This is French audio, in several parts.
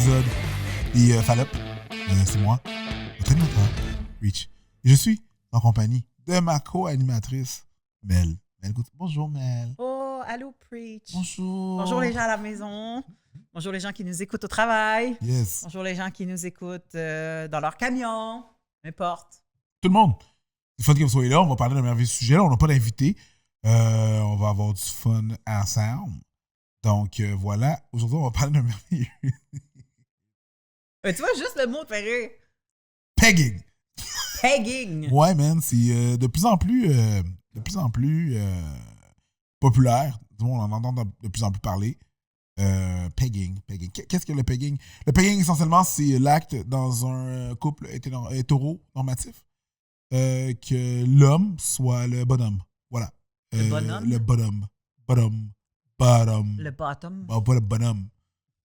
épisode. Et Fallop, c'est moi, votre animateur, Rich. Et je suis en compagnie de ma co-animatrice, Mel. Bonjour, Mel. Oh, allô, Preach. Bonjour. Bonjour les gens à la maison. Bonjour les gens qui nous écoutent au travail. Yes. Bonjour les gens qui nous écoutent dans leur camion. N'importe. Tout le monde. C'est fun que vous soyez là. On va parler d'un merveilleux sujet. Là, on n'a pas d'invité. On va avoir du fun ensemble. Donc, voilà. Aujourd'hui, on va parler d'un merveilleux... Tu vois, juste le mot te fait rire. Pegging. Pegging. Ouais, man. C'est de plus en plus populaire. Du moins, on en entend de plus en plus parler. Pegging. Qu'est-ce que le pegging? Le pegging, essentiellement, c'est l'acte dans un couple hétéro-normatif que l'homme soit le bonhomme. Voilà. Le bonhomme? Le bottom. Le bottom. Pas le bonhomme.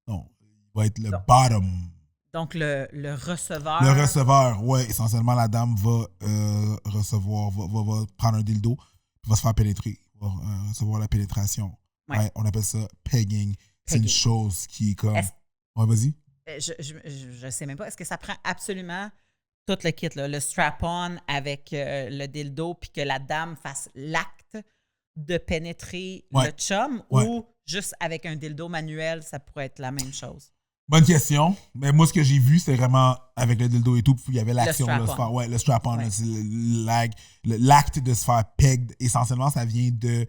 Non. Il va être le bottom. Donc, le receveur. Le receveur, ouais. Essentiellement, la dame va recevoir, va prendre un dildo, puis va se faire pénétrer. Va recevoir la pénétration. Ouais, on appelle ça pegging. C'est une chose qui est comme... Ouais, vas-y. Je sais même pas. Est-ce que ça prend absolument tout le kit, là, le strap-on avec le dildo, puis que la dame fasse l'acte de pénétrer le chum, ou juste avec un dildo manuel, ça pourrait être la même chose? Bonne question. Mais moi, ce que j'ai vu, c'était vraiment avec le dildo et tout, puis il y avait l'action de se faire... Ouais, le strap-on, c'est l'acte de se faire peg. Essentiellement, ça vient du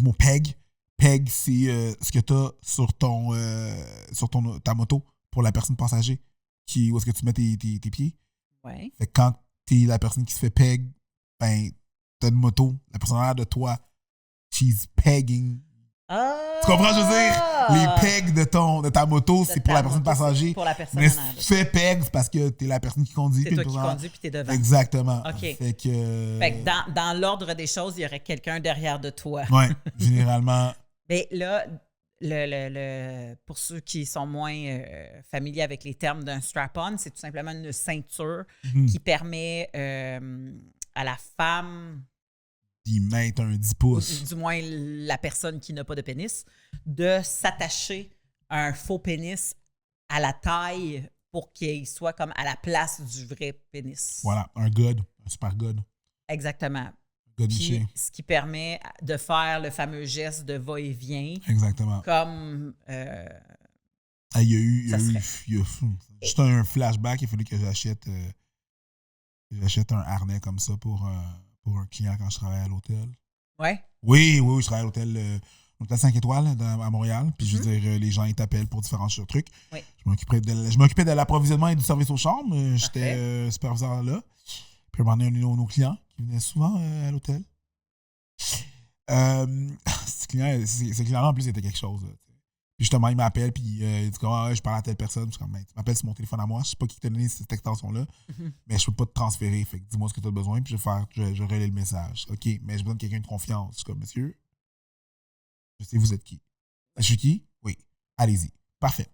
mot peg. Peg, c'est ce que tu as sur ta moto pour la personne passager. Où est-ce que tu mets tes pieds? Ouais. Fait que quand tu es la personne qui se fait peg, ben, tu as une moto, la personne a l'air de toi, she's pegging. Tu comprends, je veux dire? Les pegs de ta moto, c'est pour la personne passager. Pour la personne mais si tu fais peg, c'est parce que tu es la personne qui conduit. C'est toi qui conduis puis tu es devant. Exactement. OK. Fait que dans l'ordre des choses, il y aurait quelqu'un derrière de toi. Oui, généralement. Mais là, pour ceux qui sont moins familiers avec les termes d'un strap-on, c'est tout simplement une ceinture qui permet à la femme... d'y mettre un 10 pouces. Du moins, la personne qui n'a pas de pénis, de s'attacher à un faux pénis à la taille pour qu'il soit comme à la place du vrai pénis. Voilà, un god, un super god. Exactement. Puis, ce qui permet de faire le fameux geste de va-et-vient. Exactement. Comme... il y a eu juste un flashback, il fallait que j'achète un harnais comme ça pour un client quand je travaillais à l'hôtel. Ouais? Oui, je travaillais à l'hôtel 5 étoiles à Montréal. Puis je veux dire, les gens ils t'appellent pour différents trucs. Oui. Je m'occupais de l'approvisionnement et du service aux chambres. J'étais superviseur là. Puis à un moment donné, nos clients qui venaient souvent à l'hôtel. Ce client-là, en plus, c'était quelque chose. Là, puis justement, il m'appelle, puis il dit je parle à telle personne. Je dis, tu m'appelles sur mon téléphone à moi. Je sais pas qui t'a donné cette extension-là, mais je peux pas te transférer. Fait que dis-moi ce que tu as besoin, puis je relais le message. OK, mais j'ai besoin de quelqu'un de confiance. Je suis comme, monsieur, je sais vous êtes qui. Je suis qui? Oui. Allez-y. Parfait.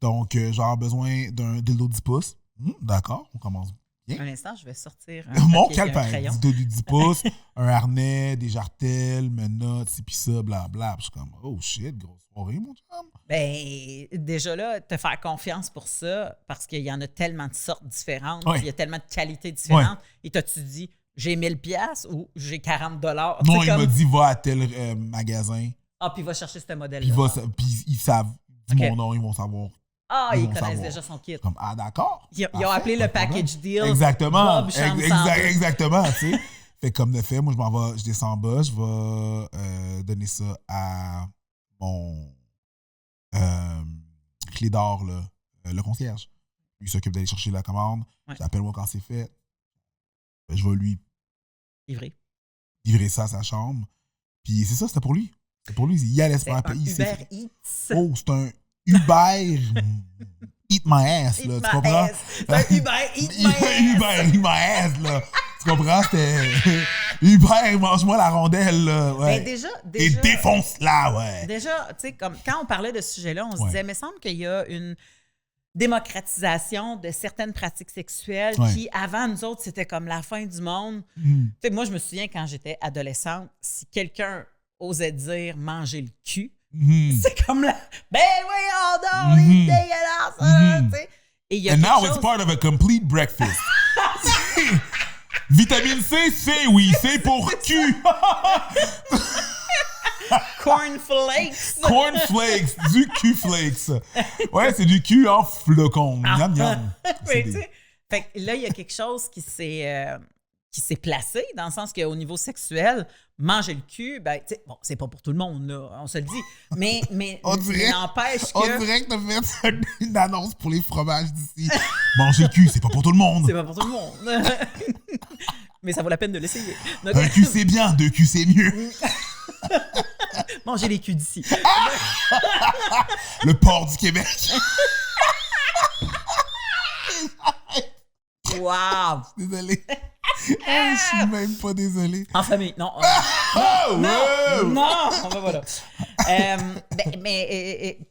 Donc, j'aurai besoin d'un dildo de 10 pouces. D'accord, on commence. Bien. Un instant, je vais sortir mon calepin, du 10 pouces, un harnais, des jartelles, menottes, et puis ça, blabla. Je suis comme, oh shit, grosse soirée, mon chum. Ben, déjà là, te faire confiance pour ça, parce qu'il y en a tellement de sortes différentes, oui. Il y a tellement de qualités différentes. Oui. Et t'as-tu dit, j'ai 1000$ ou j'ai 40$? Non, il m'a dit, va à tel magasin. Ah, puis va chercher ce modèle-là. Puis ils savent, dis mon nom, ils vont savoir. Ah, ils connaissent déjà son kit. Comme, d'accord. Ils ont appelé le package deal. Exactement. Exactement, tu sais. Fait comme de fait, moi, je descends en bas, je vais donner ça à mon clé d'or, le concierge. Lui s'occupe d'aller chercher la commande. Ouais. J'appelle-moi quand c'est fait. Je vais lui livrer ça à sa chambre. Puis c'est ça, c'était pour lui. C'était pour lui. Il allait se faire payer. Uber Eats. Oh, c'est un Uber Eat my ass, là, tu comprends? C'est un Uber Eat my ass. Uber Eat my ass, là. Tu comprends? C'était Uber, mange-moi la rondelle, là. Ouais. Mais déjà, et défonce-la, ouais. Déjà, tu sais, comme quand on parlait de ce sujet-là, on se disait, mais il semble qu'il y a une démocratisation de certaines pratiques sexuelles qui, avant nous autres, c'était comme la fin du monde. Tu sais, moi, je me souviens quand j'étais adolescente, si quelqu'un osait dire manger le cul, C'est comme la... Ben voyons donc, il est dégueulasse, hein, tu sais. Et il y a And quelque now chose... it's part of a complete breakfast. Vitamine C, c'est oui, c'est pour cul. Cornflakes. Cornflakes, du cul-flakes. Ouais, c'est du cul en flocon. Miam, miam. Oui, tu sais. Fait que là, il y a quelque chose qui s'est placé, dans le sens qu'au niveau sexuel, manger le cul, ben, tu sais, bon, c'est pas pour tout le monde, là, on se le dit. Mais n'empêche que... On dirait que t'as fait une annonce pour les fromages d'ici. Manger le cul, c'est pas pour tout le monde. C'est pas pour tout le monde. Mais ça vaut la peine de l'essayer. Donc, un cul, c'est bien. 2 culs, c'est mieux. Manger les culs d'ici. Le port du Québec. Wow! Désolé. Je suis même pas désolé. En famille, non. Oh, Non, on va voilà.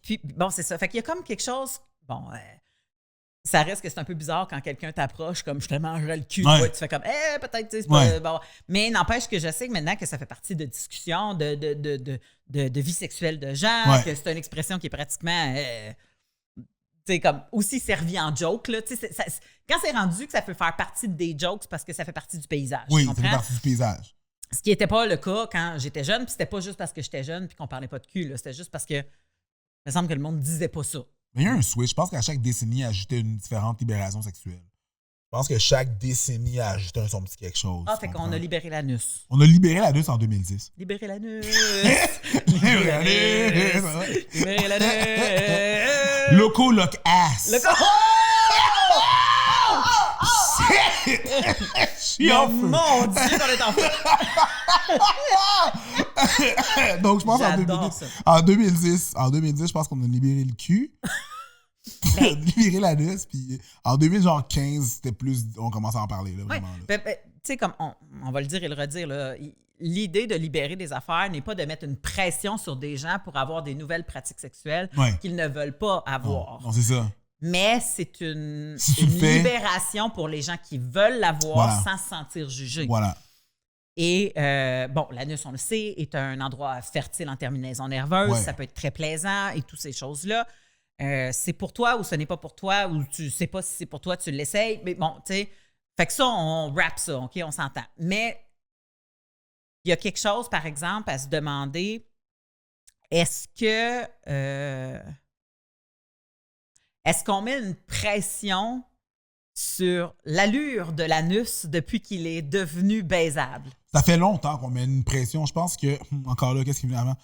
Puis, bon, c'est ça. Fait qu'il y a comme quelque chose... Bon, ça reste que c'est un peu bizarre quand quelqu'un t'approche comme je te mangerais le cul. Ouais. Tu fais comme, peut-être, tu sais, c'est pas bon. Mais n'empêche que je sais que maintenant que ça fait partie de discussions, de vie sexuelle de gens, que c'est une expression qui est pratiquement, tu sais, comme aussi servie en joke, là. Tu sais, quand c'est rendu que ça peut faire partie des jokes, c'est parce que ça fait partie du paysage. Oui, ça fait partie du paysage. Ce qui n'était pas le cas quand j'étais jeune, puis c'était pas juste parce que j'étais jeune puis qu'on parlait pas de cul, là. C'était juste parce que il me semble que le monde disait pas ça. Mais il y a un switch. Je pense qu'à chaque décennie, ajoutait une différente libération sexuelle. Je pense que chaque décennie a ajouté son petit quelque chose. Ah, fait qu'on a libéré l'anus. On a libéré l'anus en 2010. Libérer l'anus! Libérer l'anus! Libérer l'anus! Loco lock ass! Je suis en feu! Mon Dieu, qu'on est en feu! Donc, je pense en 2010, je pense qu'on a libéré le cul. Libéré l'anus, puis en 2015, c'était plus... On commençait à en parler, là, vraiment. Tu sais, comme on va le dire et le redire, là, l'idée de libérer des affaires n'est pas de mettre une pression sur des gens pour avoir des nouvelles pratiques sexuelles qu'ils ne veulent pas avoir. Non, c'est ça. Mais c'est une libération pour les gens qui veulent l'avoir sans se sentir jugés. Voilà. Et, bon, l'anus, on le sait, est un endroit fertile en terminaison nerveuse. Ça peut être très plaisant et toutes ces choses-là. C'est pour toi ou ce n'est pas pour toi, ou tu sais pas si c'est pour toi, tu l'essayes. Mais bon, tu sais, fait que ça, on rappe ça, OK? On s'entend. Mais il y a quelque chose, par exemple, à se demander, est-ce qu'on met une pression sur l'allure de l'anus depuis qu'il est devenu baisable? Ça fait longtemps qu'on met une pression. Je pense que... Encore là, qu'est-ce qui vient avant?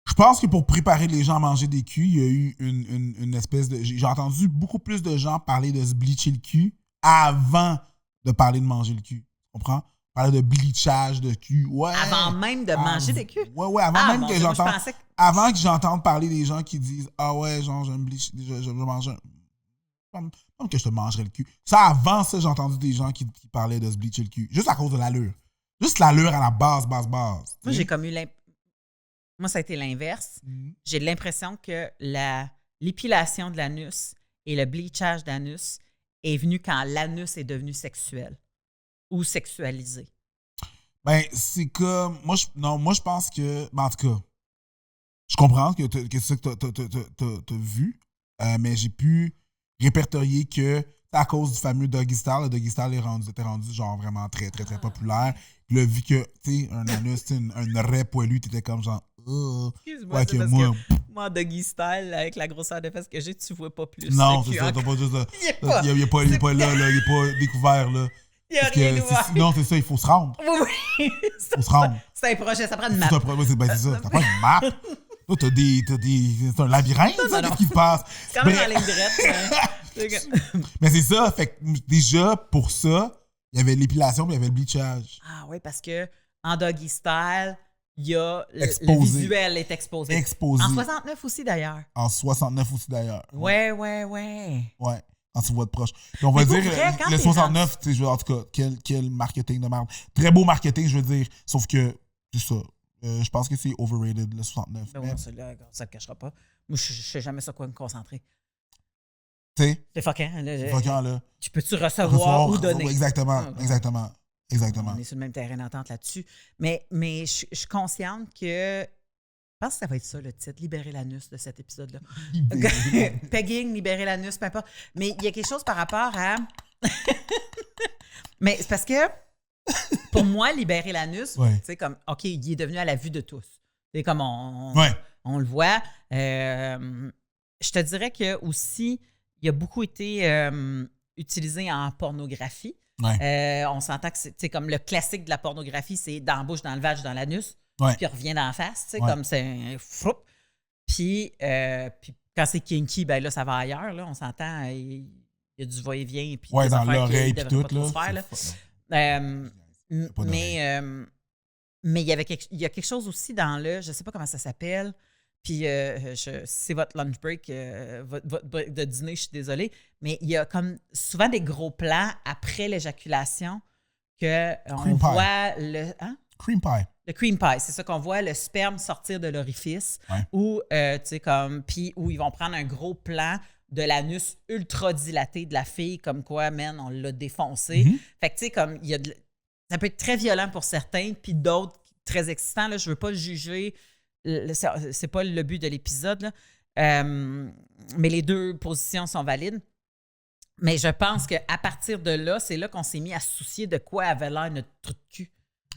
Je pense que pour préparer les gens à manger des culs, il y a eu une espèce de... J'ai entendu beaucoup plus de gens parler de se bleacher le cul avant de parler de manger le cul. Tu comprends? Parler de bleachage de cul. Ouais. Avant même de manger des culs? Ouais, avant même que j'entende... Que... Avant que j'entende parler des gens qui disent « Ah ouais, genre, je vais manger un... » Comme que je te mangerais le cul. Ça, avant ça, j'ai entendu des gens qui parlaient de se bleacher le cul. Juste à cause de l'allure. Juste l'allure à la base. Moi, j'ai comme eu Moi, ça a été l'inverse. J'ai l'impression que l'épilation de l'anus et le bleachage d'anus est venu quand l'anus est devenu sexuel ou sexualisé. Ben, c'est comme... Moi, je pense que... Ben, en tout cas, je comprends que c'est ça que t'as vu, mais j'ai pu répertorier que à cause du fameux Doggy Style, le Doggy Style était rendu genre vraiment très, très, très populaire. Puis là, vu que, tu sais, un anus, un raie poilu, t'étais comme genre... Excuse-moi, c'est parce que moi, Doggy Style, avec la grosseur de fesses que j'ai, tu vois pas plus. Non, c'est ça, t'as pas juste... Il est pas là, il est pas découvert, là. Il y a rien de voir. Non, c'est ça, il faut se rendre. Oui, faut se rendre. C'est un projet, ça prend une map. C'est ça, ça prend une map. Là, c'est un labyrinthe, ça, qu'est-ce qui se passe? C'est quand même en ligne droite. Mais c'est ça, fait que déjà, pour ça, il y avait l'épilation puis il y avait le bleachage. Ah oui, parce que en Doggy Style, il y a le visuel est exposé. En 69 aussi, d'ailleurs. En 69 aussi, d'ailleurs. Ouais. Ouais, quand tu vois de proche. Donc, on va dire, le 69, tu sais, en tout cas, quel marketing de merde. Très beau marketing, je veux dire, sauf que, c'est ça. Je pense que c'est overrated, le 69. Ben ouais, ça ne le cachera pas. Moi, je ne sais jamais sur quoi me concentrer. Tu sais? C'est fuckant. Là. Tu peux-tu recevoir ou donner? Exactement. On est sur le même terrain d'entente là-dessus. Mais je suis consciente que Je pense que ça va être ça, le titre, Libérer l'anus de cet épisode-là. Libérer Pegging, libérer l'anus, peu importe. Mais il y a quelque chose par rapport à... Mais c'est parce que, pour moi, libérer l'anus, Ouais. tu sais, comme, OK, il est devenu à la vue de tous. C'est comme Ouais. on le voit. Je te dirais que aussi, il a beaucoup été utilisé en pornographie. Ouais. On s'entend que c'est comme le classique de la pornographie, c'est dans la bouche, dans le vag, dans l'anus, Ouais. puis il revient dans la face, tu sais, Ouais. comme c'est un froup. Puis quand c'est kinky, ben là, ça va ailleurs, là, on s'entend, il y a du va-et-vient, puis Ouais, des dans affaires l'oreille, qu'il puis devrait tout, pas trop là. se faire, là. Pas d'oreille. Mais il y a quelque chose aussi dans le, je sais pas comment ça s'appelle, puis c'est votre lunch break, votre break de dîner, je suis désolée, mais il y a comme souvent des gros plans après l'éjaculation que on Cream pie. voit le... Hein? Cream pie. Le cream pie, c'est ça qu'on voit, le sperme sortir de l'orifice, Ouais. ou, tu sais, comme, puis où ils vont prendre un gros plan de l'anus ultra dilaté de la fille, comme quoi, man, on l'a défoncé. Mhm. Fait que, tu sais, comme, ça peut être très violent pour certains, puis d'autres très excitants, là, je veux pas le juger, c'est pas le but de l'épisode, là. Mais les deux positions sont valides. Mais je pense qu'à partir de là, c'est là qu'on s'est mis à se soucier de quoi avait l'air notre trou de cul.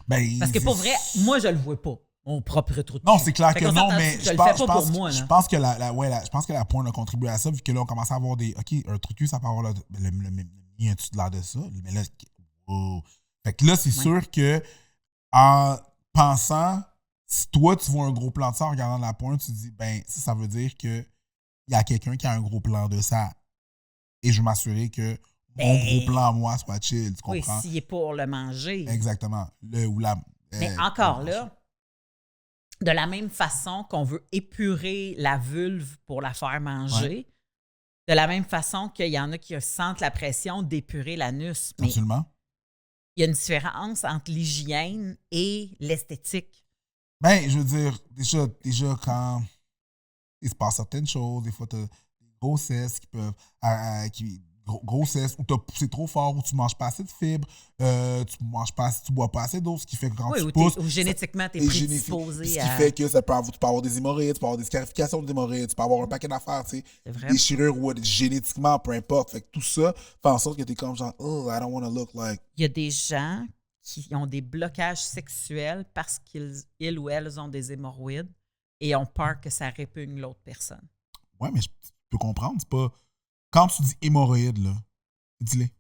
Ben, Parce que pour vrai, moi, je le vois pas, mon propre trou de cul. non, c'est clair Fait que qu'on non, s'entend mais que je le pense, fais pas pour moi, là. je pense que je pense que la porn a contribué à ça, vu que là, on commence à avoir des. OK, un truc, ça peut avoir le mien dessus de l'air de ça. Mais là, wow. Fait que là, c'est sûr que en pensant, si toi, tu vois un gros plan de ça en regardant la porn, tu te dis, ben, ça veut dire que il y a quelqu'un qui a un gros plan de ça. Et je veux m'assurer que mon gros plan à moi soit chill, tu Oui, comprends? s'il est pour le manger. Exactement. Mais encore là, de la même façon qu'on veut épurer la vulve pour la faire manger, de la même façon qu'il y en a qui sentent la pression d'épurer l'anus. Mais Absolument. il y a une différence entre l'hygiène et l'esthétique. Ben, je veux dire, déjà quand il se passe certaines choses, des fois, tu as des grossesses qui peuvent. Grossesse, où tu as poussé trop fort, où tu manges pas assez de fibres, tu bois pas assez d'eau, ce qui fait que quand Oui, tu pousses. ou génétiquement, tu es et prédisposé ce qui à... fait que tu peux avoir des hémorroïdes, tu peux avoir des scarifications d'hémorroïdes, tu peux avoir un paquet d'affaires, tu sais, C'est vrai. des chirurgies ou génétiquement, peu importe. Fait que tout ça fait en sorte que tu es comme genre, oh, I don't want to look like. Il y a des gens qui ont des blocages sexuels parce qu'ils ou elles ont des hémorroïdes et ont peur que ça répugne l'autre personne. Ouais, mais je peux comprendre, c'est pas. Quand tu dis hémorroïdes, là, dis-les.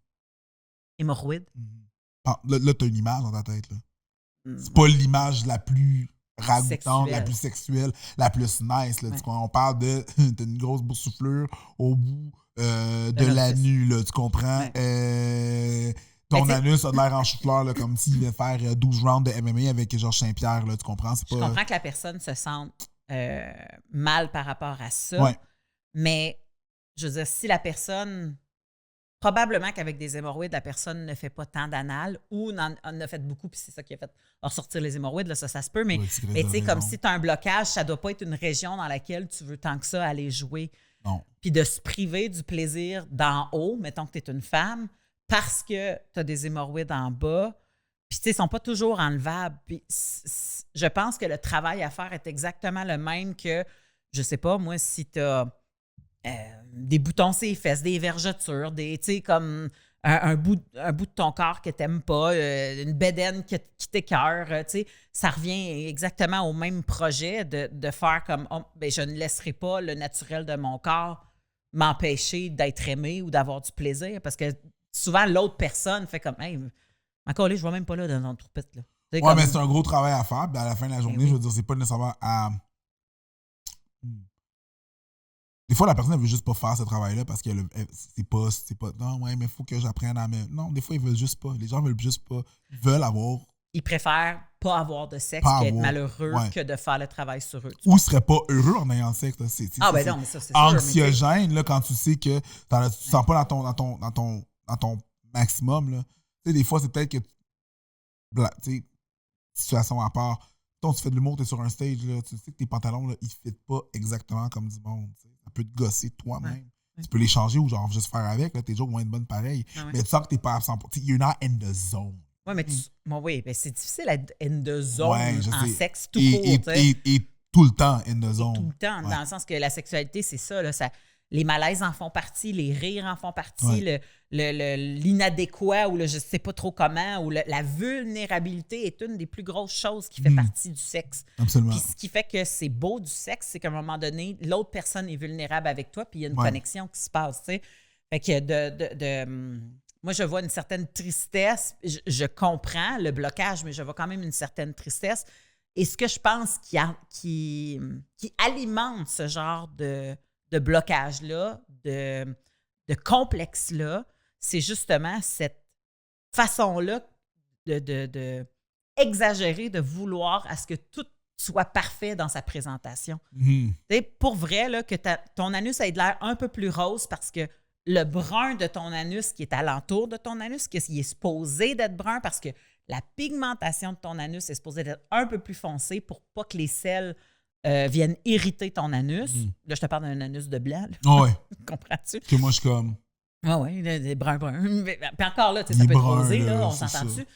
Hémorroïdes? Là, t'as une image dans ta tête, là. C'est pas l'image la plus ragoûtante, la plus sexuelle, la plus nice. Là, on parle de t'as une grosse boursouflure au bout de l'anus, là, tu comprends? Ton anus a de l'air en chou-fleur, là, comme s'il venait faire 12 rounds de MMA avec Georges Saint-Pierre, là, tu comprends? Je comprends que la personne se sente mal par rapport à ça, ouais. Mais je veux dire, si la personne... Probablement qu'avec des hémorroïdes, la personne ne fait pas tant d'anal ou en a fait beaucoup, puis c'est ça qui a fait ressortir les hémorroïdes, là, ça se peut. Mais, mais tu sais, comme si tu as un blocage, ça ne doit pas être une région dans laquelle tu veux tant que ça aller jouer. Non. Puis de se priver du plaisir d'en haut, mettons que tu es une femme, parce que tu as des hémorroïdes en bas. Puis, tu sais, ils ne sont pas toujours enlevables. Puis, je pense que le travail à faire est exactement le même que, je sais pas, moi, si tu as... des boutons sur les fesses, des vergetures, tu sais, comme un bout de ton corps que t'aimes pas, une bédaine qui t'écoeure, tu sais, ça revient exactement au même projet de faire comme, oh, ben, je ne laisserai pas le naturel de mon corps m'empêcher d'être aimé ou d'avoir du plaisir, parce que souvent, l'autre personne fait comme, hey, encore là, je vois même pas là dans ton troupette, là. Ouais, comme... mais c'est un gros travail à faire, puis à la fin de la journée, je veux dire, c'est pas nécessairement à... Des fois, la personne ne veut juste pas faire ce travail-là parce que c'est pas. Non, ouais, mais il faut que j'apprenne à me. Non, des fois, ils veulent juste pas. Les gens veulent juste pas. Ils veulent avoir. Ils préfèrent pas avoir de sexe et être malheureux que de faire le travail sur eux. Ou ils seraient pas heureux en ayant le sexe. Là. Ben non, mais ça, c'est anxiogène, là, quand tu sais que tu ne sens pas dans ton maximum. Là. Tu sais, des fois, c'est peut-être que. Tu sais, situation à part. Quand tu fais de l'humour, tu es sur un stage, là, tu sais que tes pantalons, là, ils ne fitent pas exactement comme du monde. T'sais. Ça peut te gosser toi-même. Ouais. Tu peux les changer ou genre juste faire avec. Là, tes jokes vont être bonnes pareil. Mais tu sens que tu n'es pas absent. You're not in the zone. Oui, mais oui, ben c'est difficile d'être in the zone en sexe tout court. Et tout le temps in the Tout zone. le temps, Ouais. dans le sens que la sexualité, c'est ça, là, les malaises en font partie, les rires en font partie, Ouais. l'inadéquat ou le je sais pas trop comment, ou la vulnérabilité est une des plus grosses choses qui fait partie du sexe. Absolument. Puis ce qui fait que c'est beau du sexe, c'est qu'à un moment donné, l'autre personne est vulnérable avec toi, puis il y a une connexion qui se passe, tu sais. Fait que moi, je vois une certaine tristesse. Je comprends le blocage, mais je vois quand même une certaine tristesse. Et ce que je pense qui alimente ce genre de blocage-là, de complexe-là, c'est justement cette façon-là de exagérer, de vouloir à ce que tout soit parfait dans sa présentation. Mhm. Tu sais, pour vrai, là, que ton anus ait de l'air un peu plus rose parce que le brun de ton anus qui est alentour de ton anus, qu'il est supposé d'être brun parce que la pigmentation de ton anus est supposée d'être un peu plus foncée pour pas que les selles viennent irriter ton anus. Là, je te parle d'un anus de blanc. Ah ouais. Comprends-tu? Que moi, je suis comme. Ah oui, des bruns. Puis encore là, tu sais, Il ça est peut être brun, rosé, là, là, on c'est s'entend-tu?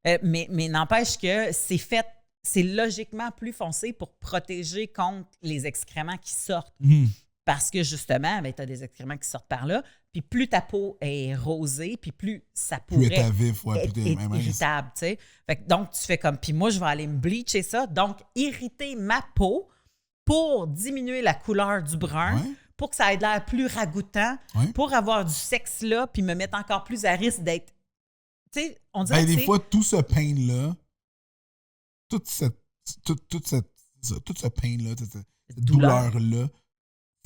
ça. Mais n'empêche que c'est logiquement plus foncé pour protéger contre les excréments qui sortent. Mhm. Parce que justement, ben, tu as des excréments qui sortent par là. Puis plus ta peau est rosée, puis plus ça pourrait Plus est à vif, ouais, être plus t'es mince. irritable, tu sais. Fait que donc, tu fais comme, puis moi, je vais aller me bleacher ça. Donc, irriter ma peau pour diminuer la couleur du brun, Ouais. pour que ça ait l'air plus ragoûtant, Ouais. pour avoir du sexe là, puis me mettre encore plus à risque d'être... Tu sais, on dirait Ben, que des c'est... fois, tout ce pain-là, tout ce pain-là, cette douleur-là,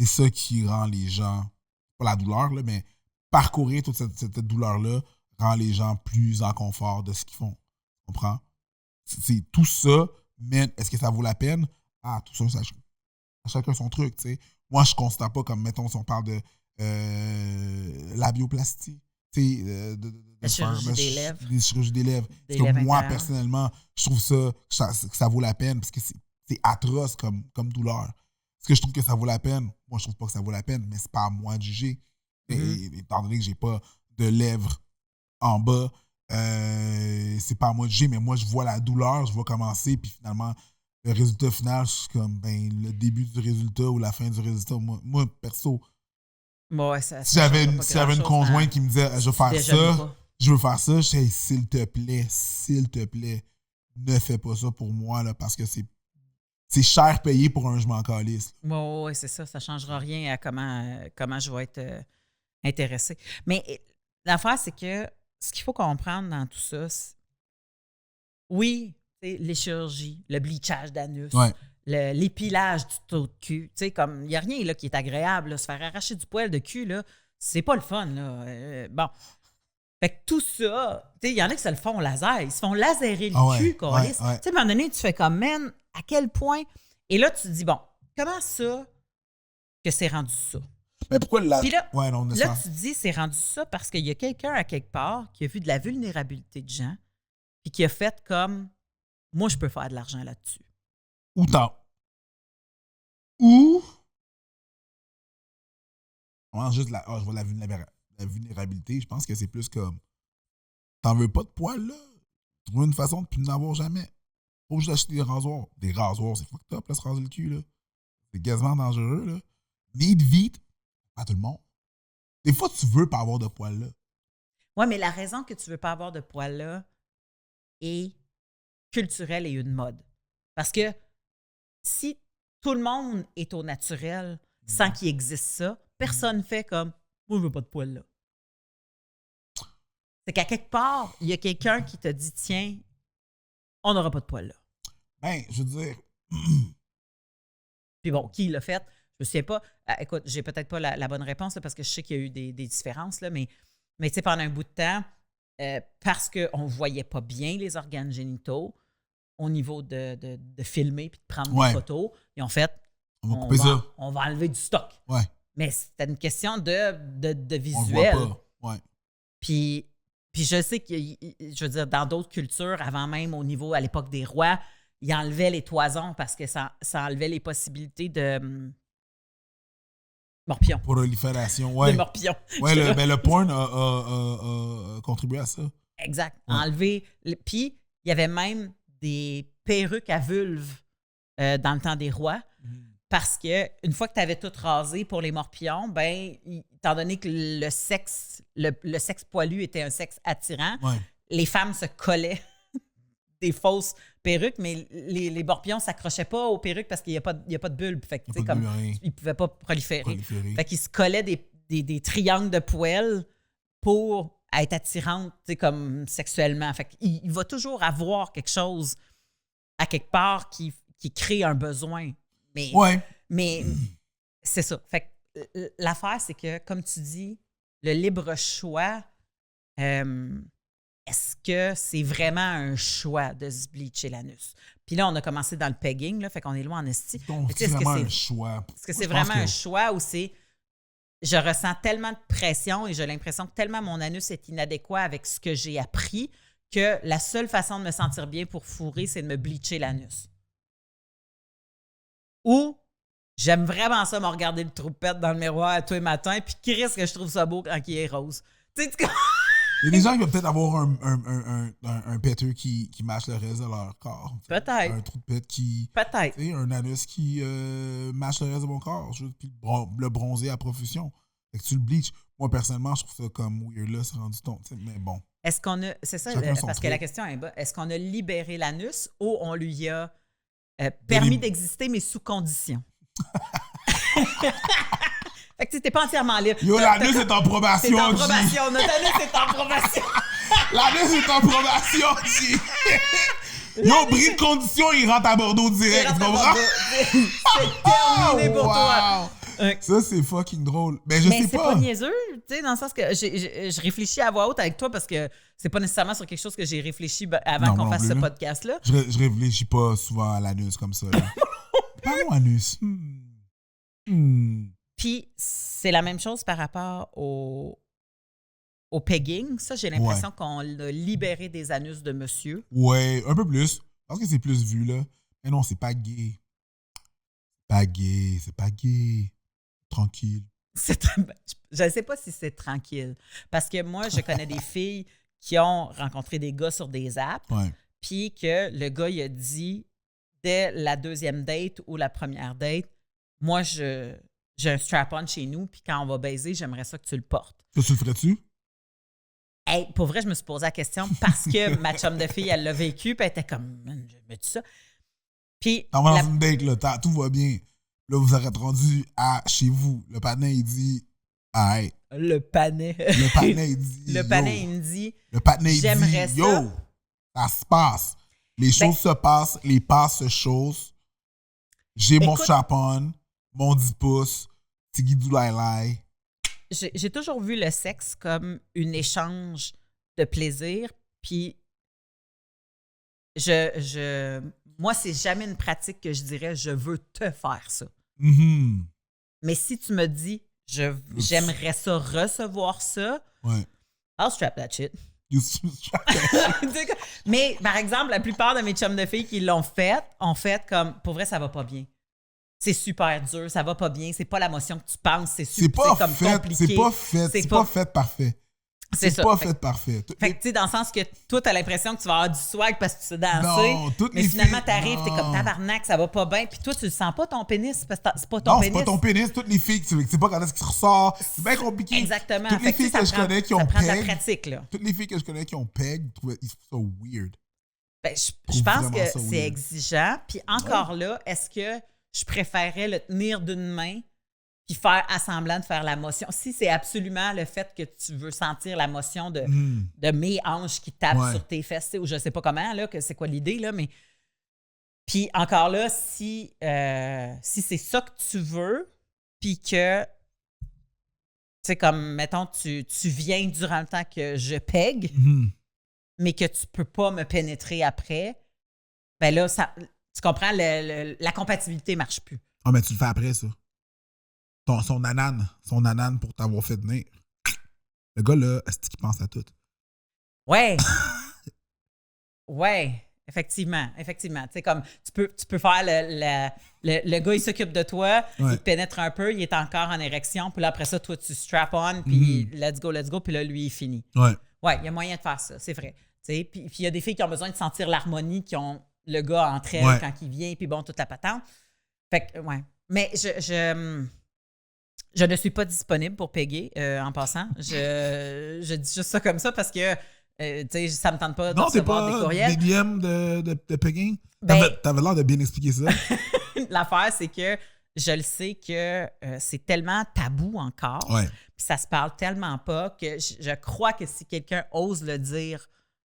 c'est ça qui rend les gens, pas la douleur, là, mais parcourir toute cette douleur-là rend les gens plus en confort de ce qu'ils font. Tu comprends? C'est tout ça, mais est-ce que ça vaut la peine? Ah, tout ça, chacun son truc, tu sais. Moi, je ne considère pas comme, mettons, si on parle de labioplastie, tu sais, La chirurgie des lèvres. Des chirurgies des lèvres. Des Parce que lèvres moi, intérieures. personnellement, je trouve que ça vaut la peine parce que c'est atroce comme douleur. Est-ce que je trouve que ça vaut la peine? Moi, je trouve pas que ça vaut la peine, mais c'est pas à moi de juger. Et étant donné que j'ai pas de lèvres en bas, c'est pas à moi de juger, mais moi, je vois la douleur, je vois commencer, puis finalement, le résultat final, je suis comme, ben, le début du résultat ou la fin du résultat. Moi perso, Ouais, si j'avais une conjointe qui me disait, je veux faire ça, je veux faire ça, je dis, hey, s'il te plaît, ne fais pas ça pour moi, là, parce que c'est cher payé pour un je m'en calisse. Oui, c'est ça. Ça ne changera rien à comment je vais être intéressée. Mais l'affaire, c'est que ce qu'il faut comprendre dans tout ça, oui, les chirurgies, le bleachage d'anus, Ouais. l'épilage du taux de cul. Comme il n'y a rien là, qui est agréable. Là. Se faire arracher du poil de cul, là, c'est pas le fun. Là. Bon. Fait que tout ça, il y en a qui se le font au laser. Ils se font laserer le cul, câlisse. À un moment donné, tu fais comme, man, à quel point... Et là, tu te dis, bon, comment ça que c'est rendu ça? Mais pourquoi Puis là, ouais, non, là tu te dis, c'est rendu ça parce qu'il y a quelqu'un à quelque part qui a vu de la vulnérabilité de gens puis qui a fait comme, moi, je peux faire de l'argent là-dessus. Ou tant. Ou... juste je vois la vulnérabilité, je pense que c'est plus comme, t'en veux pas de poils, là? Trouve une façon de plus n'en avoir jamais. Faut juste acheter des rasoirs. Des rasoirs, c'est fucked up, là, se raser le cul, là. C'est quasiment dangereux, là. Need vite, pas tout le monde. Des fois, tu veux pas avoir de poils, là. Oui, mais la raison que tu veux pas avoir de poils là est culturelle et une mode. Parce que si tout le monde est au naturel sans qu'il existe ça, personne ne fait comme « moi, je veux pas de poils là ». C'est qu'à quelque part, il y a quelqu'un qui te dit « tiens, on n'aura pas de poils là ». Ben, je veux dire... Puis bon, qui l'a fait? Je ne sais pas. Écoute, j'ai peut-être pas la bonne réponse là, parce que je sais qu'il y a eu des différences, là, mais tu sais, pendant un bout de temps, parce qu'on ne voyait pas bien les organes génitaux au niveau de filmer puis de prendre des photos, ils ont fait on va couper ça. On va enlever du stock. Ouais. Mais c'était une question de On visuel. le voit pas. Ouais. Puis je sais que, je veux dire, dans d'autres cultures, avant même au niveau, à l'époque des rois, ils enlevaient les toisons parce que ça enlevait les possibilités de morpions. Prolifération, ouais. De morpions. Ouais, le porn a contribué à ça. Exact. Ouais. Enlever. Puis, il y avait même des perruques à vulve dans le temps des rois. Parce que une fois que tu avais tout rasé pour les morpions, ben, étant donné que le sexe poilu était un sexe attirant, les femmes se collaient des fausses perruques, mais les morpions ne s'accrochaient pas aux perruques parce qu'il n'y a pas de bulbe. Fait que, ils ne pouvaient pas proliférer. Fait qu'ils se collaient des triangles de poêle pour être attirantes comme sexuellement. Fait qu'il va toujours avoir quelque chose à quelque part qui crée un besoin. Mais c'est ça. Fait que l'affaire, c'est que, comme tu dis, le libre choix, est-ce que c'est vraiment un choix de se bleacher l'anus? Puis là, on a commencé dans le pegging, là, fait qu'on est loin en esti. C'est vraiment un choix. Est-ce que c'est vraiment un choix ou c'est je ressens tellement de pression et j'ai l'impression que tellement mon anus est inadéquat avec ce que j'ai appris que la seule façon de me sentir bien pour fourrer, c'est de me bleacher l'anus? Ou j'aime vraiment ça, me regarder le troupette dans le miroir tous les matins, puis Chris, que je trouve ça beau quand il est rose. Tu sais, il y a des gens qui vont peut-être avoir un péteux qui matche le reste de leur corps. Peut-être. Un trou de pète qui... Peut-être. Un anus qui matche le reste de mon corps. Puis le bronzer à profusion. Fait que tu le bleaches. Moi, personnellement, je trouve ça comme weird là, c'est rendu ton. Mais bon. Est-ce qu'on a... C'est ça, parce que la question est bonne. Est-ce qu'on a libéré l'anus ou on lui a permis d'exister, mais sous condition? Fait que tu t'es pas entièrement libre. Yo, l'anus est en probation, c'est en probation. Notre anus est en probation. L'anus est en probation, G. Yo, bris de condition, il rentre à Bordeaux direct, tu comprends? C'est terminé pour toi. Ça, c'est fucking drôle. Mais c'est pas niaiseux, tu sais, dans le sens que je réfléchis à voix haute avec toi parce que c'est pas nécessairement sur quelque chose que j'ai réfléchi avant qu'on fasse ce podcast-là. Je réfléchis pas souvent à l'anus comme ça. Parlons anus. Puis, c'est la même chose par rapport au pegging. Ça, j'ai l'impression qu'on a libéré des anus de monsieur. Ouais, un peu plus. Je pense que c'est plus vu, là. Mais non, c'est pas gay. C'est pas gay. Tranquille. Je ne sais pas si c'est tranquille. Parce que moi, je connais des filles qui ont rencontré des gars sur des apps. Puis que le gars, il a dit, dès la deuxième date ou la première date, moi, j'ai un strap-on chez nous, puis quand on va baiser, j'aimerais ça que tu le portes. Ça, tu le ferais-tu? Hey, pour vrai, je me suis posé la question parce que ma chum de fille, elle l'a vécu, puis elle était comme, mets-tu ça? Puis. T'en vas dans une date, là, tout va bien. Là, vous êtes rendu à chez vous. Le panin, il dit, hey. Le panin. Le panin, il dit. Le panin, il me dit. Le panin, il j'aimerais dit, yo, ça se passe. Les choses se passent, les passes se chaussent. J'ai mon strap-on, mon 10 pouces, Tiggy Doulaïlaï. J'ai toujours vu le sexe comme un échange de plaisir, puis moi, c'est jamais une pratique que je dirais « je veux te faire ça ». Mais si tu me dis « j'aimerais ça recevoir ça », I'll strap that shit. Mais, par exemple, la plupart de mes chums de filles qui l'ont fait, ont fait comme « pour vrai, ça va pas bien ». C'est super dur, ça va pas bien, c'est pas la motion que tu penses, c'est comme compliqué. C'est pas fait parfait. C'est pas fait parfait. Fait que tu sais, dans le sens que toi, t'as l'impression que tu vas avoir du swag parce que tu sais danser. Non, mais finalement, t'arrives, t'es comme tabarnak, ça va pas bien. Puis toi, tu le sens pas ton pénis parce que c'est pas ton pénis. Non, c'est pas ton pénis. Toutes les filles, tu sais pas quand est-ce qu'il ressort. C'est bien compliqué. Exactement. Toutes les filles que je connais qui ont peg. Ça prend de la pratique, là. Toutes les filles que je connais qui ont peg, ils trouvent ça weird. Ben, je pense que c'est exigeant. Puis encore là, est-ce que je préférerais le tenir d'une main puis faire assemblant de faire la motion? Si c'est absolument le fait que tu veux sentir la motion de mes hanches qui tapent sur tes fesses, ou je sais pas comment, là, que c'est quoi l'idée, là, mais... Puis encore là, si c'est ça que tu veux, puis que, tu sais, comme, mettons, tu viens durant le temps que je pègue, mais que tu peux pas me pénétrer après, ben là, ça... Tu comprends, la compatibilité ne marche plus. Ah, mais tu le fais après, ça. Son nanane pour t'avoir fait venir. Le gars, là, est-ce qu'il pense à tout? Ouais. Ouais, effectivement. Tu sais, comme, tu peux faire le gars, il s'occupe de toi, il te pénètre un peu, il est encore en érection, puis là, après ça, toi, tu strap on, puis let's go, puis là, lui, il finit. Ouais, il y a moyen de faire ça, c'est vrai. Puis il y a des filles qui ont besoin de sentir l'harmonie, qui ont le gars entre elles quand il vient, puis bon, toute la patente. Fait que, ouais. Mais je ne suis pas disponible pour peguer, en passant. Je dis juste ça comme ça parce que, tu sais, ça me tente pas de recevoir des courriels. Non, t'es pas des DM de pegging? Ben, T'avais l'air de bien expliquer ça. L'affaire, c'est que je le sais que c'est tellement tabou encore. Ouais. Puis ça se parle tellement pas que je crois que si quelqu'un ose le dire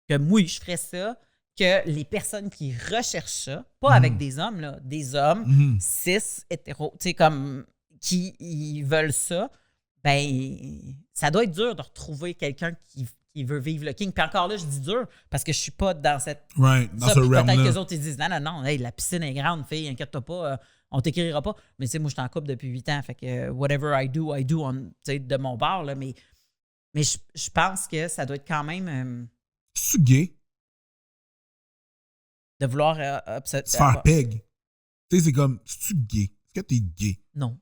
que oui, je ferais ça, que les personnes qui recherchent ça, pas avec des hommes, là, des hommes cis, hétéros, tu sais, comme qui ils veulent ça, ben ça doit être dur de retrouver quelqu'un qui veut vivre le king. Puis encore là, je dis dur parce que je suis pas dans cette... Dans ce realm-là. Peut-être que les autres, ils disent non, hey, la piscine est grande, fille, inquiète-toi pas, on t'écrira pas. Mais tu sais, moi, je suis en couple depuis 8 ans, fait que whatever I do de mon bord, là, mais je pense que ça doit être quand même... C'est-tu gay? De vouloir... se faire peg. Tu sais, c'est comme, c'est-tu gay? Est-ce que t'es gay? Non.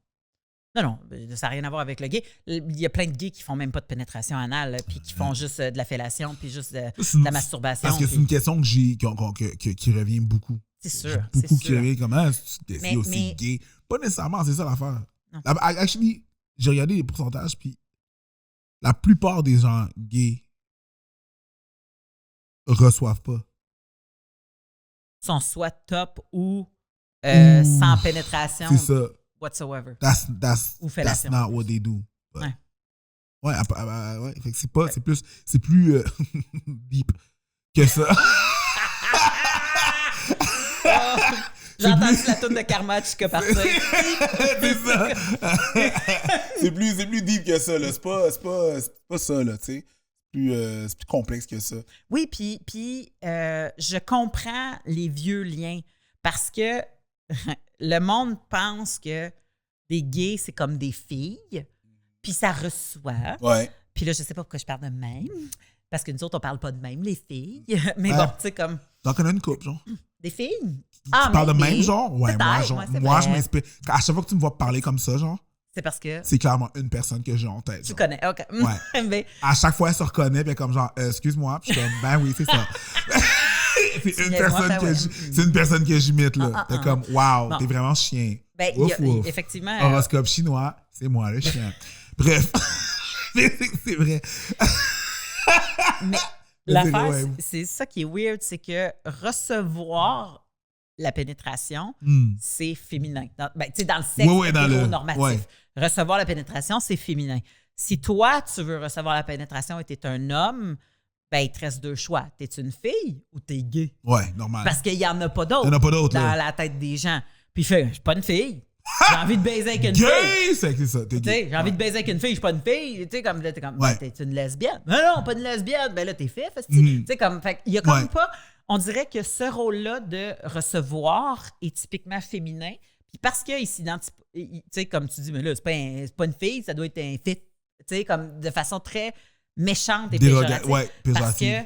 Non, ça n'a rien à voir avec le gay. Il y a plein de gays qui font même pas de pénétration anale, puis qui font juste de la fellation, puis juste de la masturbation. Parce que c'est une question qui revient beaucoup. C'est sûr. Beaucoup qui revient comme, c'est aussi gay. Pas nécessairement, c'est ça l'affaire. Actually, j'ai regardé les pourcentages, puis la plupart des gens gays reçoivent pas. Sont soit top ou sans pénétration. C'est ça. Whatsoever. That's not what they do. But, ouais. Fait que c'est plus deep que ça. J'ai entendu la toune de Karma Chica partir. C'est ça. c'est plus deep que ça, là. C'est pas ça, là, tu sais. C'est plus complexe que ça. Oui, puis je comprends les vieux liens parce que le monde pense que des gays, c'est comme des filles, puis ça reçoit. Ouais. Puis là, je sais pas pourquoi je parle de même, parce que nous autres, on parle pas de même, les filles. Mais bon, tu sais, comme... T'en connais une couple, genre? Des filles? Tu parles de même, genre? Ouais, moi, je m'inspire. À chaque fois que tu me vois parler comme ça, genre, c'est parce que... c'est clairement une personne que j'ai en tête. Tu connais, OK. Ouais. Mais... À chaque fois, elle se reconnaît, puis comme genre, excuse-moi, puis je suis comme, ben oui, c'est ça. C'est une personne que j'imite, là. T'es comme, wow, t'es vraiment chien. Ben, effectivement. Horoscope chinois, c'est moi, le chien. Bref. c'est vrai. Mais l'affaire, c'est ça qui est weird, c'est que recevoir la pénétration, c'est féminin. Dans le sexe hétéronormatif. Recevoir la pénétration, c'est féminin. Si toi, tu veux recevoir la pénétration et tu es un homme, ben, il te reste deux choix. T'es une fille ou t'es gay? Ouais, normal. Parce qu'il n'y en a pas d'autres dans la tête des gens. Puis il fait, je suis pas une fille. J'ai envie de baiser avec une fille. C'est ça, t'es gay. J'ai envie de baiser avec une fille, je suis pas une fille. Tu sais, comme là, t'es comme, t'es une lesbienne. Non, pas une lesbienne. Ben là, t'es fait. Tu sais, comme, fait il y a comme pas. On dirait que ce rôle-là de recevoir est typiquement féminin. Puis parce qu'il s'identifie, tu sais, comme tu dis, mais là, c'est pas une fille, ça doit être un fit. Tu sais, comme de façon très méchante et péjorative. Parce que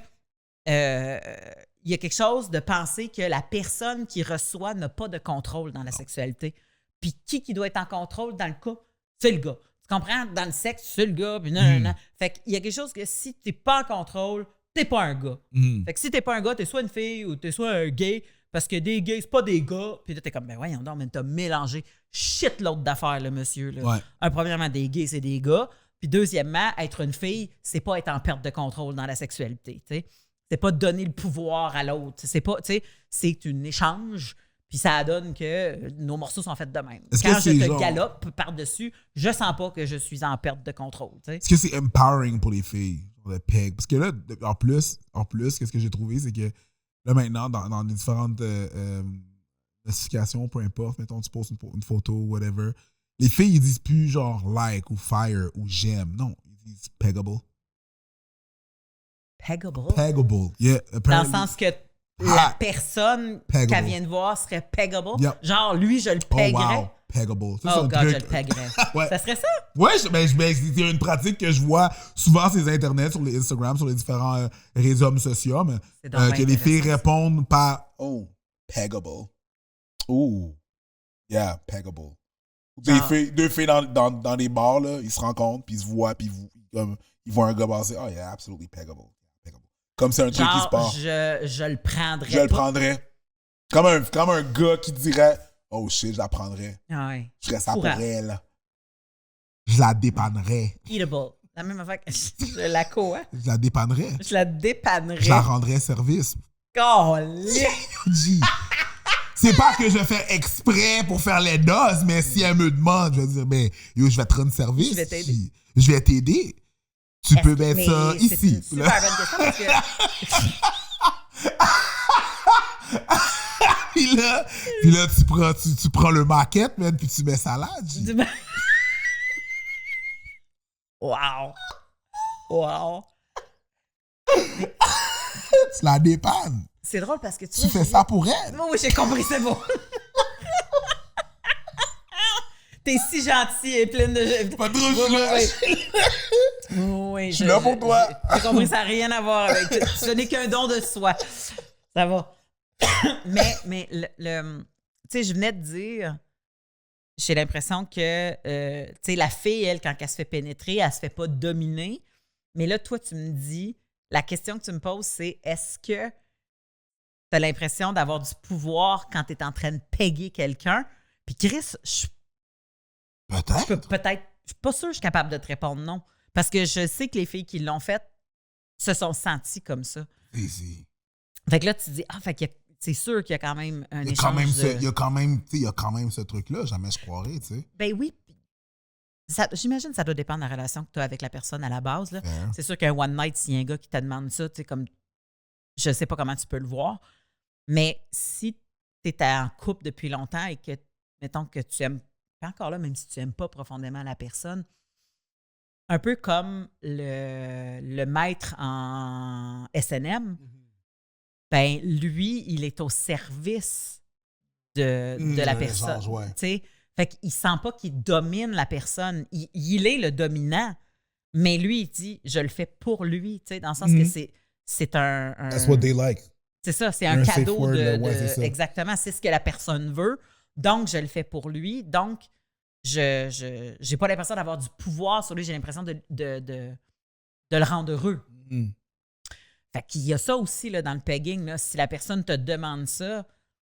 il y a quelque chose de penser que la personne qui reçoit n'a pas de contrôle dans la sexualité. Puis qui doit être en contrôle dans le cas? C'est le gars. Tu comprends? Dans le sexe, c'est le gars. Puis non. Fait qu'il y a quelque chose que si t'es pas en contrôle, t'es pas un gars. Fait que si t'es pas un gars, t'es soit une fille ou t'es soit un gay. Parce que des gays, c'est pas des gars. Puis là, t'es comme, ben voyons donc, mais t'as mélangé shit l'autre d'affaires, là, monsieur. Là. Premièrement, des gays, c'est des gars. Puis deuxièmement, être une fille, c'est pas être en perte de contrôle dans la sexualité. T'sais. C'est pas donner le pouvoir à l'autre. C'est pas, c'est un échange. Puis ça donne que nos morceaux sont faits de même. Quand je te galope par-dessus, je sens pas que je suis en perte de contrôle. T'sais. Est-ce que c'est empowering pour les filles, le peg? Parce que là, en plus, qu'est-ce que j'ai trouvé, c'est que là, maintenant, dans les différentes notifications, peu importe, mettons, tu postes une photo, whatever, les filles, ils disent plus genre like ou fire ou j'aime. Non, ils disent peggable. Peggable? Peggable, yeah. Dans le sens que la personne qu'elle vient de voir serait peggable. Yep. Genre, lui, je le peguerais. Oh, wow. Peggable. Ça, oh, God, je le peguerais. Ça serait ça? Ouais, c'est une pratique que je vois souvent sur les internets, sur les Instagram, sur les différents réseaux sociaux, que les filles répondent par « Oh, peggable. Oh, yeah, peggable. » Deux filles dans des bars, là, ils se rencontrent, puis ils se voient, puis ils voient un gars passer. « Oh, yeah, absolutely peggable. » Comme c'est un truc qui se passe. Je le prendrais. Je le prendrais. Comme un gars qui dirait « Oh shit, je la prendrais. Ah ouais. Je ferais ça pour Courant. elle. Je la dépannerais. Eatable. La même affaire que je la hein? Je la dépannerais. Je la dépannerais. Je la rendrais service. Calé. G. C'est pas que je fais exprès pour faire les doses, mais si elle me demande, je vais dire, ben, yo, je vais te rendre service. Je vais t'aider. Je vais t'aider. Tu peux mettre ça C'est ici. une super bonne question parce que... puis là, tu prends le maquette, man, puis tu mets salade. G. Wow. Wow. Tu la dépannes. C'est drôle parce que Tu fais ça pour elle. Oui, j'ai compris, c'est bon. T'es si gentil et pleine de... Pas trop, je Oui, je suis là pour toi. J'ai compris, ça n'a rien à voir avec... Ce n'est qu'un don de soi. Ça va. mais tu sais, je venais de dire... J'ai l'impression que, tu sais, la fille, elle, quand elle se fait pénétrer, elle se fait pas dominer. Mais là, toi, tu me dis... La question que tu me poses, c'est est-ce que tu as l'impression d'avoir du pouvoir quand tu es en train de peguer quelqu'un? Puis Chris, Peut-être. Je suis pas sûre que je suis capable de te répondre non. Parce que je sais que les filles qui l'ont fait se sont senties comme ça. Easy. Fait que là, tu te dis, fait que c'est sûr qu'il y a quand même un échange. Il y a quand même ce truc-là, jamais je croirais, tu sais. Ben oui. J'imagine que ça doit dépendre de la relation que tu as avec la personne à la base. Là. Yeah. C'est sûr qu'un one night, s'il y a un gars qui te demande ça, tu sais, comme je sais pas comment tu peux le voir. Mais si tu es en couple depuis longtemps et que, mettons que tu aimes, encore là, même si tu n'aimes pas profondément la personne, un peu comme le maître en SNM, ben lui, il est au service de la personne. Ouais. Tu sais? Fait qu'il sent pas qu'il domine la personne. Il est le dominant, mais lui, il dit, je le fais pour lui, tu sais, dans le sens que c'est un... That's what they like. C'est ça, c'est un cadeau safe word, c'est ça. Exactement, c'est ce que la personne veut. Donc, je le fais pour lui. Donc, je j'ai pas l'impression d'avoir du pouvoir sur lui. J'ai l'impression de le rendre heureux. Fait qu'il y a ça aussi là, dans le pegging. Là. Si la personne te demande ça,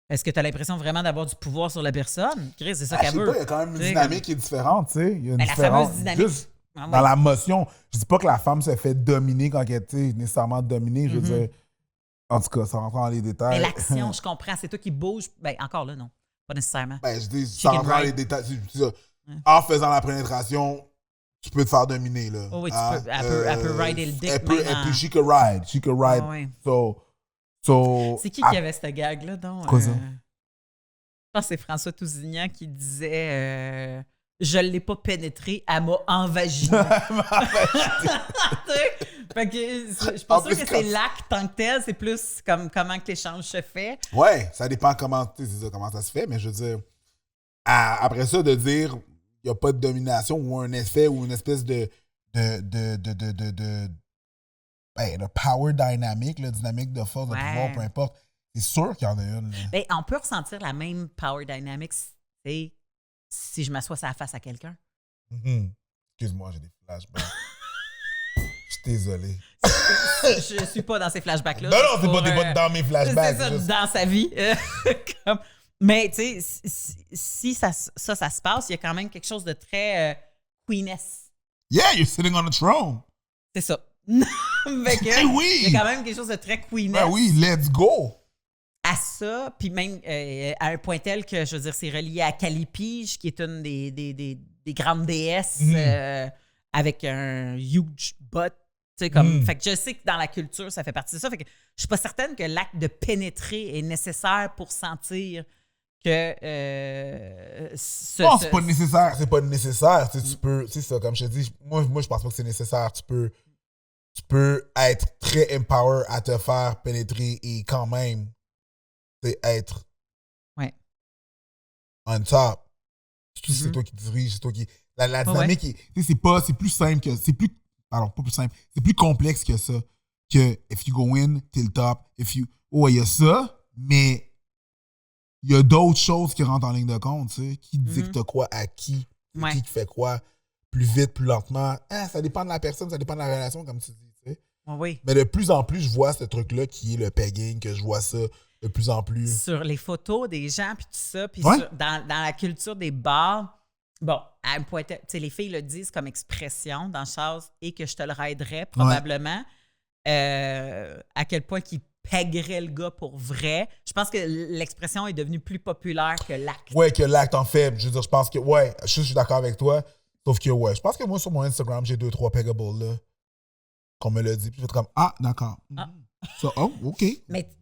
est-ce que tu as l'impression vraiment d'avoir du pouvoir sur la personne? Chris, c'est ça qu'elle veut. Il y a quand même une dynamique qui est différente, tu sais. Il y a une la différence. fameuse dynamique. Juste dans la motion. Je dis pas que la femme se fait dominer quand elle est nécessairement dominée. Je veux dire, en tout cas, ça rentre dans les détails. Mais l'action, je comprends. C'est toi qui bouges. Ben, encore là, non. Pas nécessairement. Ben, je dis, ça rentre dans les détails. C'est ça. En faisant la pénétration, tu peux te faire dominer, là. Oh, oui, elle peut rider le dick. Et puis, she could ride. She could ride. Oh, oui. So, c'est qui avait cette gag-là, donc? Quoi ça? Je pense que c'est François Tousignan qui disait je ne l'ai pas pénétré, elle m'a envaginé. Fait que je suis pas sûre que c'est l'acte tant que tel, c'est plus comme comment que l'échange se fait. Ouais, ça dépend comment ça se fait, mais je veux dire, après ça, de dire il n'y a pas de domination ou un effet ou une espèce de power dynamic, la dynamique de force, de pouvoir, peu importe. C'est sûr qu'il y en a une. Ben, on peut ressentir la même power dynamic si je m'assois sur la face à quelqu'un. Excuse-moi, j'ai des flashbacks. Je suis désolé. Je suis pas dans ces flashbacks-là. Non, c'est pas dans mes flashbacks. C'est ça, dans sa vie. Mais, tu sais, si ça se passe, il y a quand même quelque chose de très queeness. Yeah, you're sitting on a throne. C'est ça. Oui! Il y a quand même quelque chose de très queeness. Ben oui, let's go! À ça, puis même à un point tel que, je veux dire, c'est relié à Callipyge, qui est une des grandes déesses avec un huge butt. Tu sais, comme, fait que je sais que dans la culture, ça fait partie de ça. Fait que je suis pas certaine que l'acte de pénétrer est nécessaire pour sentir que non, c'est pas nécessaire. C'est pas nécessaire. Tu peux, c'est ça, comme je te dis, moi, je pense pas que c'est nécessaire. Tu peux être très empower à te faire pénétrer et quand même être on top. Surtout si c'est toi qui dirige, c'est toi qui. La dynamique, c'est plus simple que. Pardon, pas plus simple. C'est plus complexe que ça. Que if you go in, t'es le top. Il y a ça, mais il y a d'autres choses qui rentrent en ligne de compte, tu sais. Qui dicte quoi à qui, qui fait quoi, plus vite, plus lentement. Ça dépend de la personne, ça dépend de la relation, comme tu dis, tu sais. Oui. Mais de plus en plus, je vois ce truc-là qui est le pegging, que je vois ça de plus en plus. sur les photos des gens, puis tout ça, puis Ouais. dans la culture des bars. Bon, elle me pointait, tu sais, les filles le disent comme expression dans Charles et que je te le raiderais probablement. À quel point qu'ils peggeraient le gars pour vrai. Je pense que l'expression est devenue plus populaire que l'acte. Ouais, que l'acte en fait. Je veux dire, je pense que, ouais, je suis d'accord avec toi. Sauf que, ouais, je pense que moi, sur mon Instagram, j'ai 2-3 peggables, là. Qu'on me l'a dit. Puis je fais comme, ah, d'accord. Ça, oh, OK.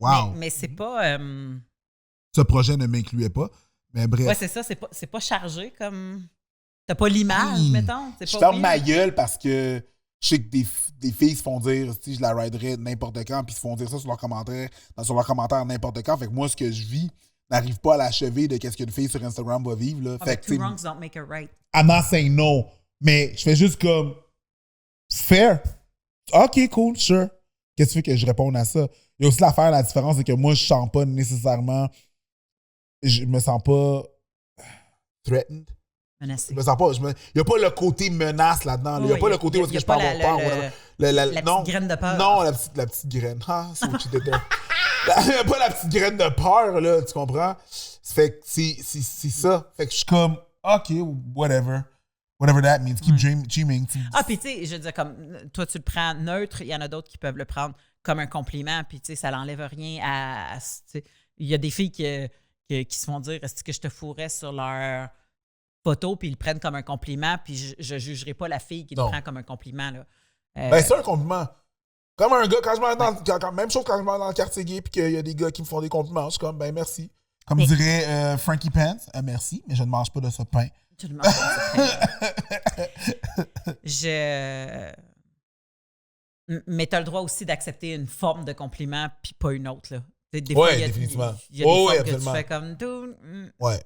Wow. Mais c'est pas. Ce projet ne m'incluait pas. Mais bref. Ouais, c'est ça. C'est pas chargé comme. T'as pas l'image, mettons. Je ferme ma gueule parce que je sais que des filles se font dire, si je la riderais n'importe quand, puis se font dire ça sur leurs commentaires n'importe quand. Fait que moi, ce que je vis n'arrive pas à l'achever de qu'est-ce qu'une fille sur Instagram va vivre. Là. Fait que, two wrongs don't make a right. I'm not saying no. Mais je fais juste comme fair. OK, cool, sure. Qu'est-ce que tu veux que je réponde à ça? Il y a aussi l'affaire, la différence, c'est que moi, je sens pas nécessairement. Je me sens pas threatened. Menacé. Je me sens pas. Il n'y a pas le côté menace là-dedans. Il n'y a pas le côté où est-ce que je peux avoir peur. La petite graine de peur. Non, la petite graine. Ah, c'est what you did there. Il n'y a pas la petite graine de peur, là, tu comprends? Fait que c'est ça. Fait que je suis comme, OK, whatever. Whatever that means. Keep dreaming. Ah, puis tu sais, je veux dire, comme toi, tu le prends neutre, il y en a d'autres qui peuvent le prendre comme un compliment, puis tu sais, ça n'enlève rien à il y a des filles qui se font dire, est-ce que je te fourrais sur leur photo, puis ils le prennent comme un compliment, puis je ne jugerai pas la fille qui le prend comme un compliment. Là. Ben, c'est un compliment. Comme un gars, quand je m'en même chose quand je m'en vais dans le quartier gay, puis qu'il y a des gars qui me font des compliments, je suis comme, ben merci. Comme dirait Frankie Pants, merci, mais je ne mange pas de ce pain. Je ne mange pas de ce pain. Mais tu as le droit aussi d'accepter une forme de compliment, puis pas une autre. Là. Des fois, définitivement. Il y a des fois que tu fais comme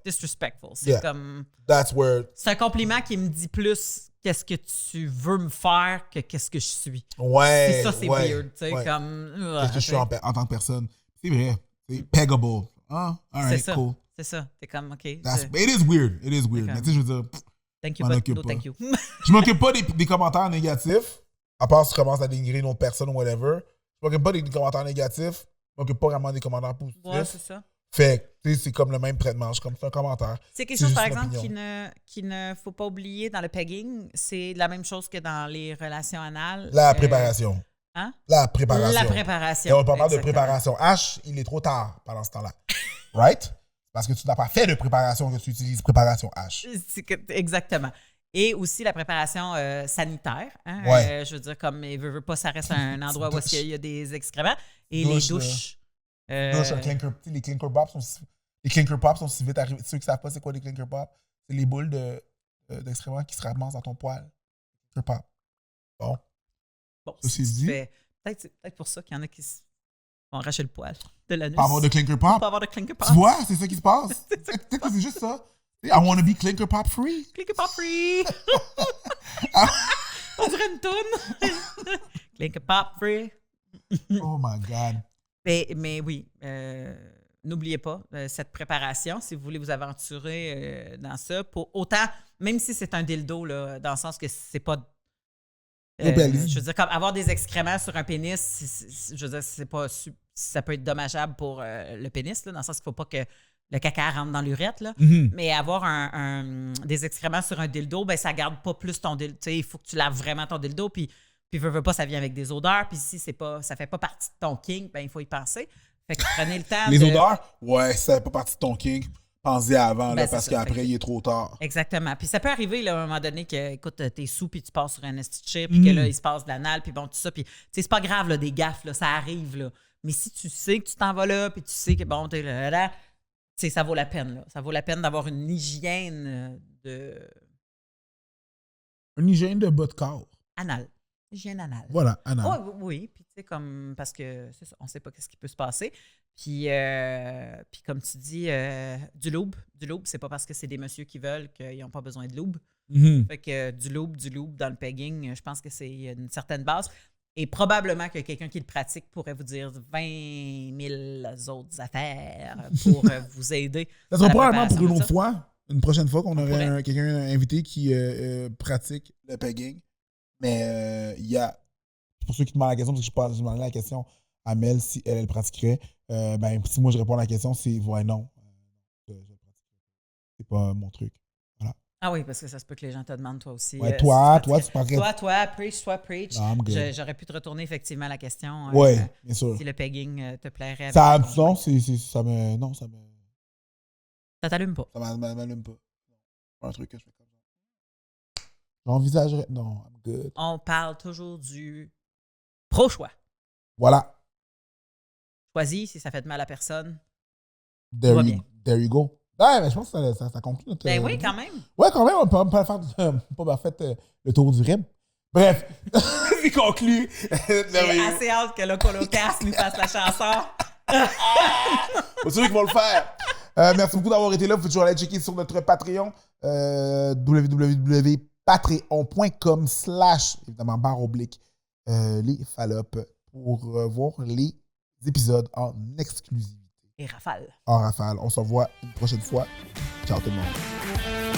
disrespectful. C'est comme. That's where. C'est un compliment qui me dit plus qu'est-ce que tu veux me faire que qu'est-ce que je suis. Ouais. C'est ça, c'est weird. Comme. Qu'est-ce que je suis en tant que personne. C'est vrai. C'est peggable. Ah, all right, cool. C'est ça. T'es comme, OK. It is weird. It is weird. Mais tu sais, je veux dire. Thank you, but no thank you. Je m'occupe pas des commentaires négatifs, à part si tu commences à dénigrer une autre personne ou whatever. Je m'occupe pas des commentaires négatifs. Je m'occupe pas vraiment des commentaires positifs. Ouais, c'est ça. Fait que, tu sais, c'est comme le même traitement. Je comme c'est un commentaire. C'est quelque chose, par exemple, qu'il ne faut pas oublier dans le pegging. C'est la même chose que dans les relations anales. La préparation. Hein? La préparation. La préparation. Et on parle de préparation. H, il est trop tard pendant ce temps-là. Right? Parce que tu n'as pas fait de préparation que tu utilises préparation H. Exactement. Et aussi la préparation sanitaire. Hein? Ouais. Je veux dire, comme il veut pas, ça reste un endroit où il y a des excréments. Et douche, les douches. Les clinker pops sont si vite arrivés. Ceux qui ne savent pas c'est quoi les clinker pops, c'est les boules d'excréments qui se ramassent dans ton poil. Clinker pop. Bon, si tu fais, peut-être pour ça qu'il y en a qui vont arracher le poil de l'anus. Pas avoir de clinker pop. Pas avoir de clinker pop. Tu vois, c'est ça qui se passe. Peut-être que c'est juste ça. I want to be clinker pop free. Clinker pop free. On dirait une toune. Clinker pop free. Oh my God. Mais oui, n'oubliez pas cette préparation si vous voulez vous aventurer dans ça. Pour autant, même si c'est un dildo, là, dans le sens que c'est pas. Je veux dire, comme avoir des excréments sur un pénis, je veux dire, c'est pas, ça peut être dommageable pour le pénis, là, dans le sens qu'il ne faut pas que le caca rentre dans l'urètre. Là. Mm-hmm. Mais avoir des excréments sur un dildo, ben, ça ne garde pas plus ton dildo. Il faut que tu laves vraiment ton dildo, puis veux pas, ça vient avec des odeurs. Puis si ça ne fait pas partie de ton kink, ben, il faut y penser. Fait que prenez le temps. Les odeurs? Ouais, ça ne fait pas partie de ton kink. Pensez avant, là, parce ça, qu'après, il est trop tard. Exactement. Puis ça peut arriver, là, à un moment donné, que, écoute, t'es sous, puis tu passes sur un esti chip, puis que là, il se passe de l'anal, puis bon, tout ça. Puis, tu sais, c'est pas grave, là, des gaffes, là, ça arrive, là. Mais si tu sais que tu t'en vas là, puis tu sais que, bon, t'es là, tu sais, ça vaut la peine, là. Ça vaut la peine d'avoir une hygiène Une hygiène de bas de corps. Anal. Hygiène anale. Voilà, anal. Oh, oui, puis tu sais, comme, parce que, c'est ça, on sait pas ce qui peut se passer. Puis comme tu dis, du lube, c'est pas parce que c'est des messieurs qui veulent qu'ils n'ont pas besoin de lube. Mm-hmm. Fait que du lube dans le pegging, je pense que c'est une certaine base. Et probablement que quelqu'un qui le pratique pourrait vous dire 20 000 autres affaires pour vous aider. Ça sera probablement pour une autre fois, une prochaine fois qu'on aurait quelqu'un invité qui pratique le pegging. Mais il y a, pour ceux qui te demandent la question, parce que je demandais la question à Mel si elle pratiquerait. Ben, si moi je réponds à la question, c'est ouais, non. C'est pas mon truc. Voilà. Ah oui, parce que ça se peut que les gens te demandent, toi aussi. Ouais, si toi, tu tu parlerais. toi, preach. Non, I'm good. J'aurais pu te retourner effectivement la question. Ouais, bien sûr. Si le pegging te plairait. Avec Ça, ton conjoint. non, ça me. Non, ça me. Ça t'allume pas. Ça m'allume pas. C'est pas un truc que je fais comme ça. J'envisagerais. Non, I'm good. On parle toujours du pro-choix. Voilà. Choisis si ça fait de mal à personne. There you go. Ouais, mais je pense que ça conclut notre. Ben oui, quand même. Ouais, quand même, on peut faire le tour du rib. Bref, c'est conclu. J'ai assez hâte que le Colocast nous fasse la chanson. C'est sûr qu'ils vont le faire. Merci beaucoup d'avoir été là. Vous pouvez toujours aller checker sur notre Patreon. www.patreon.com/ évidemment /les fallops pour voir les épisodes en exclusivité. Et rafale. En rafale. On se revoit une prochaine fois. Ciao tout le monde.